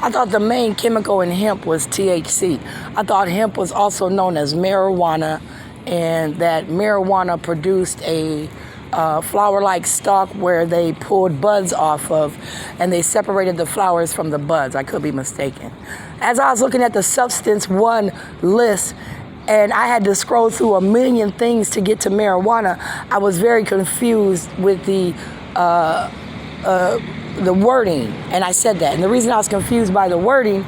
I thought the main chemical in hemp was THC. I thought hemp was also known as marijuana, and that marijuana produced a flower-like stalk where they pulled buds off of, and they separated the flowers from the buds. I could be mistaken. As I was looking at the Substance 1 list, and I had to scroll through a million things to get to marijuana, I was very confused with the wording, and I said that. And the reason I was confused by the wording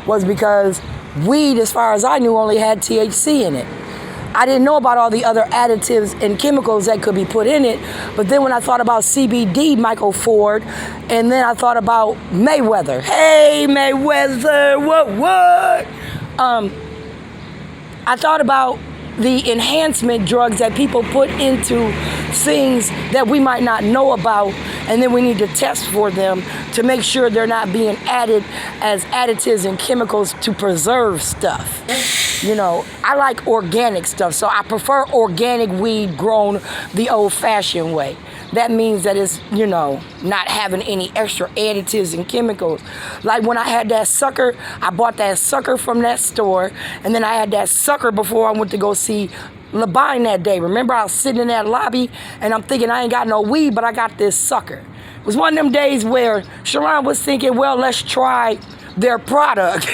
was because weed, as far as I knew, only had THC in it. I didn't know about all the other additives and chemicals that could be put in it. But then when I thought about CBD, Michael Ford, and then I thought about Mayweather. Hey, Mayweather, what? I thought about the enhancement drugs that people put into things that we might not know about, and then we need to test for them to make sure they're not being added as additives and chemicals to preserve stuff. You know, I like organic stuff, so I prefer organic weed grown the old-fashioned way. That means that it's, you know, not having any extra additives and chemicals. Like when I had that sucker, I bought that sucker from that store, and then I had that sucker before I went to go see LeBine that day. Remember, I was sitting in that lobby, and I'm thinking I ain't got no weed, but I got this sucker. It was one of them days where Sharon was thinking, well, let's try their product.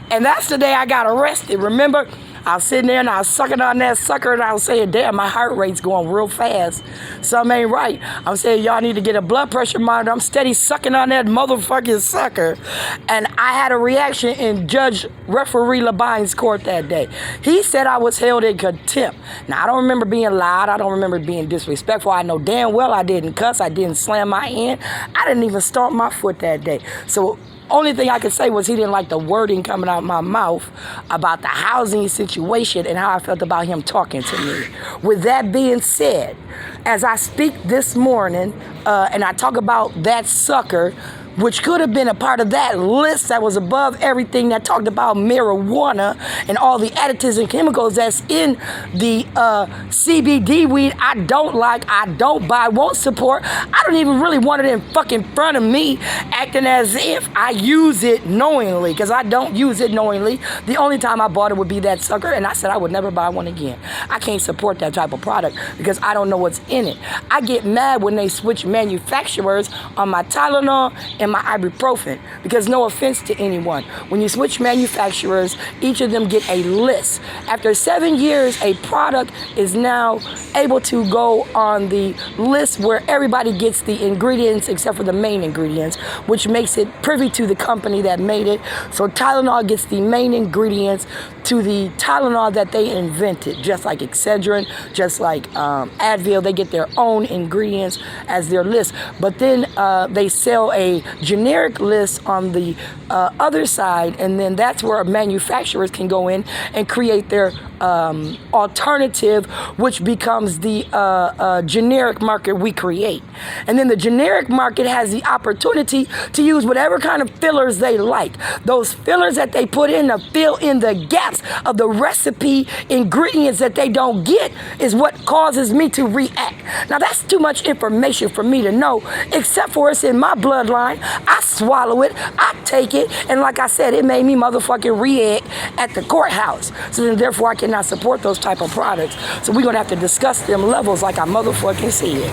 And that's the day I got arrested. Remember, I was sitting there and I was sucking on that sucker, and I was saying, damn, my heart rate's going real fast. Something ain't right. I'm saying, y'all need to get a blood pressure monitor. I'm steady sucking on that motherfucking sucker. And I had a reaction in Judge Referee LeBine's court that day. He said I was held in contempt. Now, I don't remember being loud. I don't remember being disrespectful. I know damn well I didn't cuss. I didn't slam my hand. I didn't even stomp my foot that day. So only thing I could say was he didn't like the wording coming out of my mouth about the housing situation and how I felt about him talking to me. With that being said, as I speak this morning, and I talk about that sucker, which could have been a part of that list that was above everything that talked about marijuana and all the additives and chemicals that's in the CBD weed I don't like, I don't buy, won't support. I don't even really want it in fucking front of me, acting as if I use it knowingly, because I don't use it knowingly. The only time I bought it would be that sucker, and I said I would never buy one again. I can't support that type of product because I don't know what's in it. I get mad when they switch manufacturers on my Tylenol and my ibuprofen, because no offense to anyone, when you switch manufacturers, each of them get a list. After 7 years, a product is now able to go on the list where everybody gets the ingredients except for the main ingredients, which makes it privy to the company that made it. So Tylenol gets the main ingredients to the Tylenol that they invented, just like Excedrin, just like Advil. They get their own ingredients as their list, but then they sell a generic list on the other side, and then that's where manufacturers can go in and create their alternative, which becomes the generic market we create. And then the generic market has the opportunity to use whatever kind of fillers they like. Those fillers that they put in to fill in the gaps of the recipe ingredients that they don't get is what causes me to react. Now, that's too much information for me to know, except for it's in my bloodline. I swallow it, I take it, and like I said, it made me motherfucking react at the courthouse. So then therefore I cannot support those type of products. So we're gonna have to discuss them levels like I motherfucking said.